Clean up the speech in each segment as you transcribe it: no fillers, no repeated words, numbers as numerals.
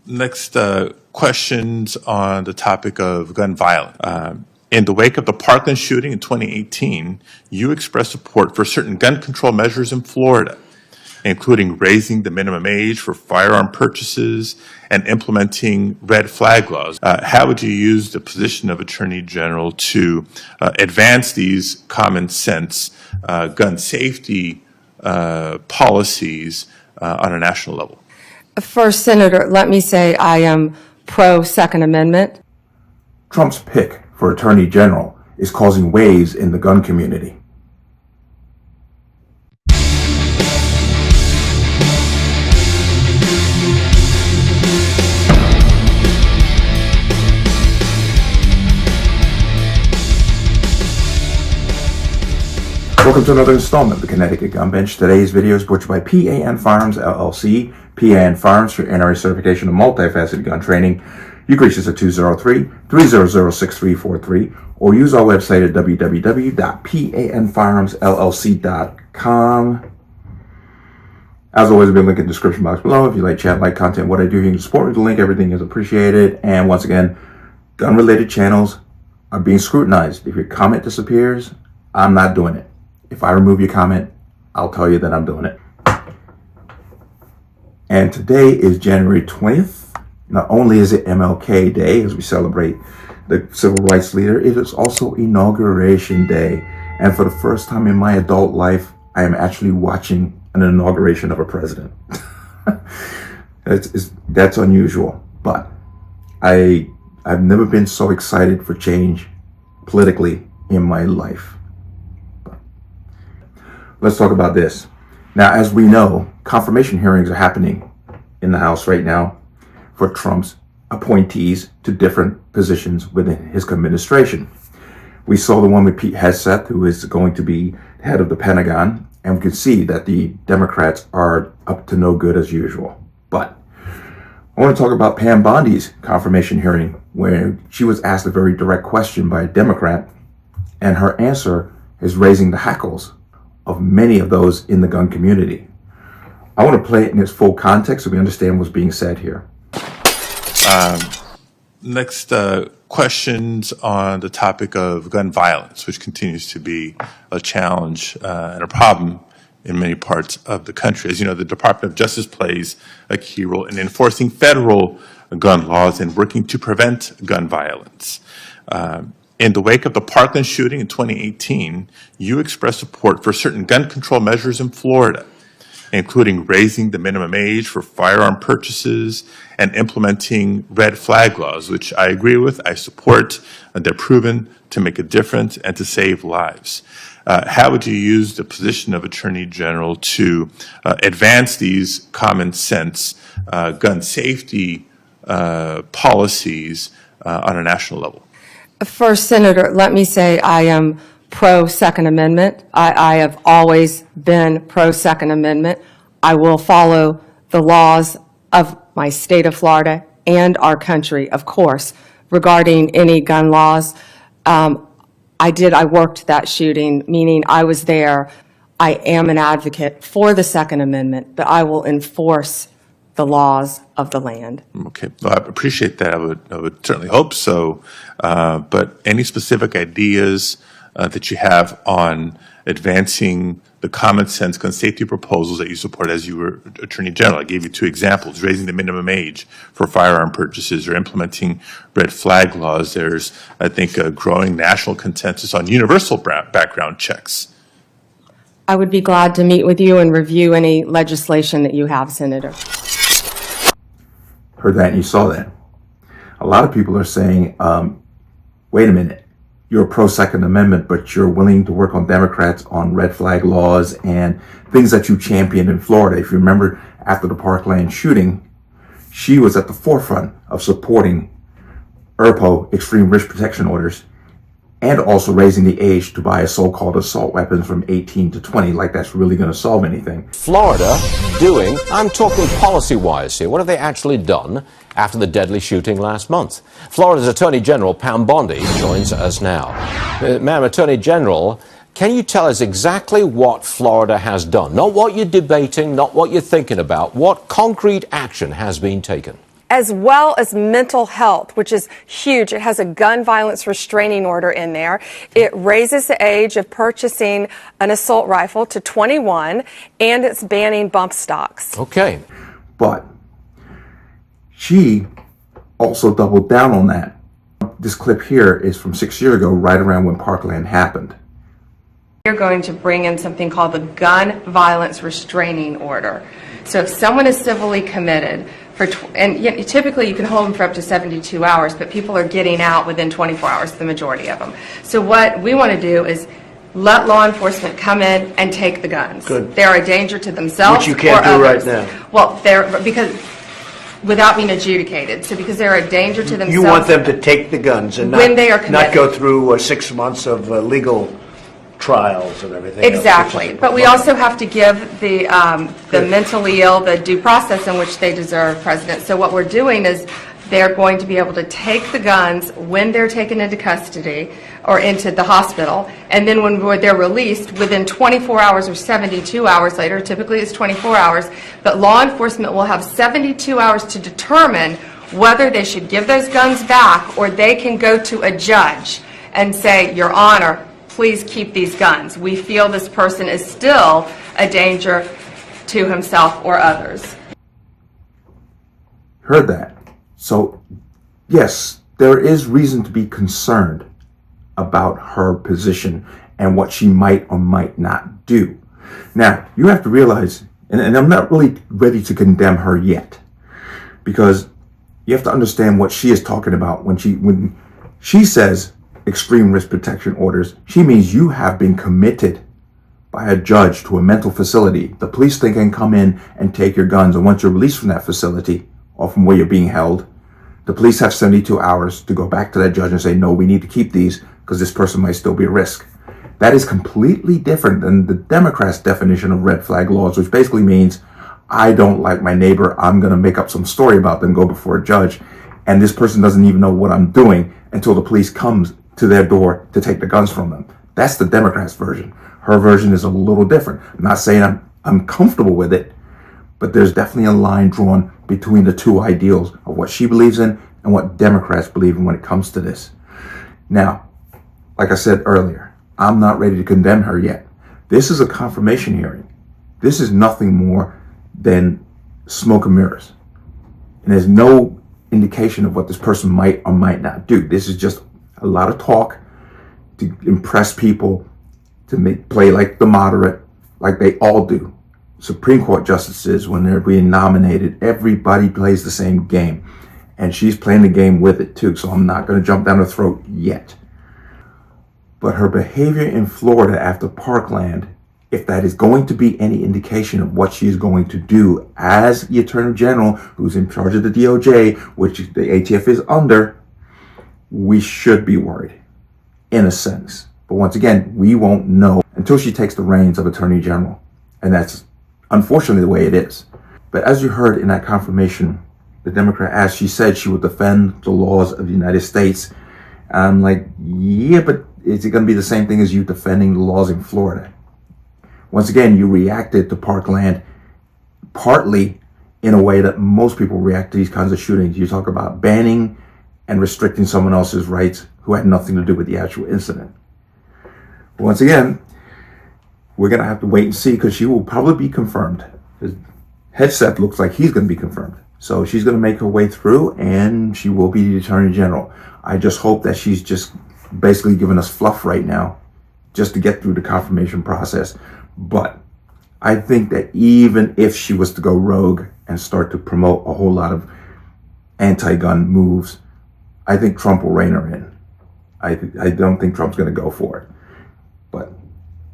Next, questions on the topic of gun violence. In the wake of the Parkland shooting in 2018, you expressed support for certain gun control measures in Florida, including raising the minimum age for firearm purchases and implementing red flag laws. How would you use the position of Attorney General to advance these common sense gun safety policies on a national level? First, Senator, let me say I am pro-Second Amendment. Trump's pick for Attorney General is causing waves in the gun community. Welcome to another installment of the Connecticut Gun Bench. Today's video is brought to you by P.A.N. Firearms, LLC. P.A.N. Firearms for NRA certification of multifaceted gun training. You can reach us at 203-300-6343 or use our website at www.panfirearmsllc.com. As always, there'll be a link in the description box below. If you like chat, like content, what I do, you can support me with the link. Everything is appreciated. And once again, gun-related channels are being scrutinized. If your comment disappears, I'm not doing it. If I remove your comment, I'll tell you that I'm doing it. And today is January 20th. Not only is it MLK Day, as we celebrate the civil rights leader, it is also Inauguration Day. And for the first time in my adult life, I am actually watching an inauguration of a president. That's unusual. But I've never been so excited for change politically in my life. Let's talk about this. Now, as we know, confirmation hearings are happening in the House right now for Trump's appointees to different positions within his administration. We saw the one with Pete Hegseth, who is going to be head of the Pentagon, and we can see that the Democrats are up to no good as usual. But I want to talk about Pam Bondi's confirmation hearing, where she was asked a very direct question by a Democrat, and her answer is raising the hackles of many of those in the gun community. I want to play it in its full context so we understand what's being said here. Next, questions on the topic of gun violence, which continues to be a challenge and a problem in many parts of the country. As you know, the Department of Justice plays a key role in enforcing federal gun laws and working to prevent gun violence. In the wake of the Parkland shooting in 2018, you expressed support for certain gun control measures in Florida, including raising the minimum age for firearm purchases and implementing red flag laws, which I agree with, I support, and they're proven to make a difference and to save lives. How would you use the position of Attorney General to advance these common sense gun safety policies on a national level? First, Senator, let me say I am pro-Second Amendment. I have always been pro-Second Amendment. I will follow the laws of my state of Florida and our country, of course, regarding any gun laws. I worked that shooting, meaning I was there. I am an advocate for the Second Amendment, but I will enforce the laws of the land. Okay, well, I appreciate that. I would certainly hope so. But any specific ideas that you have on advancing the common sense gun safety proposals that you support as you were Attorney General? I gave you two examples: raising the minimum age for firearm purchases or implementing red flag laws. There's, I think, a growing national consensus on universal background checks. I would be glad to meet with you and review any legislation that you have, Senator. Heard that and you saw that. A lot of people are saying, wait a minute, you're pro-Second Amendment, but you're willing to work on Democrats on red flag laws and things that you championed in Florida. If you remember, after the Parkland shooting, she was at the forefront of supporting ERPO, extreme risk protection orders, and also raising the age to buy a so-called assault weapons from 18 to 20, like that's really going to solve anything. Florida doing, I'm talking policy-wise here, what have they actually done after the deadly shooting last month? Florida's Attorney General Pam Bondi joins us now. Ma'am, Attorney General, Can you tell us exactly what Florida has done? Not what you're debating, not what you're thinking about. What concrete action has been taken? As well as mental health, which is huge. It has a gun violence restraining order in there. It raises the age of purchasing an assault rifle to 21, and it's banning bump stocks. Okay. But she also doubled down on that. This clip here is from 6 years ago, right around when Parkland happened. We're going to bring in something called the gun violence restraining order. So if someone is civilly committed, typically you can hold them for up to 72 hours, but people are getting out within 24 hours, the majority of them. So what we want to do is let law enforcement come in and take the guns. Good. They're a danger to themselves. Which you can't or do others. right now. Well, because without being adjudicated. So because they're a danger to themselves. You want them to take the guns and when they are not go through 6 months of legal trials and everything else, Exactly. But we also have to give the mentally ill the due process in which they deserve, President. So what we're doing is they're going to be able to take the guns when they're taken into custody or into the hospital, and then when they're released within 24 hours or 72 hours later, typically it's 24 hours, but law enforcement will have 72 hours to determine whether they should give those guns back or they can go to a judge and say, Your Honor, please keep these guns. We feel this person is still a danger to himself or others. Heard that. So, yes, there is reason to be concerned about her position and what she might or might not do. Now, you have to realize, and I'm not really ready to condemn her yet, because you have to understand what she is talking about when she says extreme risk protection orders. She means you have been committed by a judge to a mental facility. The police then can come in and take your guns, and once you're released from that facility or from where you're being held, the police have 72 hours to go back to that judge and say, no, we need to keep these because this person might still be a risk. That is completely different than the Democrats' definition of red flag laws, which basically means I don't like my neighbor, I'm going to make up some story about them, go before a judge, and this person doesn't even know what I'm doing until the police comes to their door to take the guns from them. That's the Democrats' version. Her version is a little different. I'm not saying I'm comfortable with it, but there's definitely a line drawn between the two ideals of what she believes in and what Democrats believe in when it comes to this. Now, like I said earlier, I'm not ready to condemn her yet. This is a confirmation hearing. This is nothing more than smoke and mirrors. And there's no indication of what this person might or might not do. This is just a lot of talk to impress people, to play like the moderate, like they all do. Supreme Court justices, when they're being nominated, everybody plays the same game. And she's playing the game with it too, so I'm not going to jump down her throat yet. But her behavior in Florida after Parkland, if that is going to be any indication of what she is going to do as the Attorney General, who's in charge of the DOJ, which the ATF is under, we should be worried, in a sense. But once again, we won't know until she takes the reins of Attorney General. And that's unfortunately the way it is. But as you heard in that confirmation, the Democrat asked, she said she would defend the laws of the United States. I'm like, yeah, but is it going to be the same thing as you defending the laws in Florida? Once again, you reacted to Parkland partly in a way that most people react to these kinds of shootings. You talk about banning and restricting someone else's rights who had nothing to do with the actual incident. But once again, we're going to have to wait and see, because she will probably be confirmed. His headset looks like he's going to be confirmed. So she's going to make her way through, and she will be the Attorney General. I just hope that she's just basically giving us fluff right now just to get through the confirmation process. But I think that even if she was to go rogue and start to promote a whole lot of anti-gun moves, I think Trump will rein her in. I don't think Trump's going to go for it. But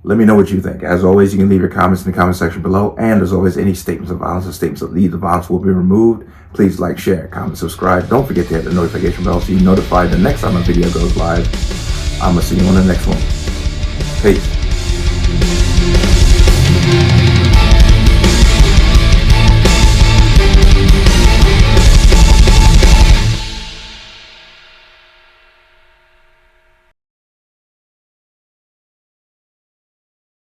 let me know what you think. As always, you can leave your comments in the comment section below. And as always, any statements of violence or statements that lead to violence will be removed. Please like, share, comment, subscribe. Don't forget to hit the notification bell so you're notified the next time a video goes live. I'm going to see you on the next one. Peace.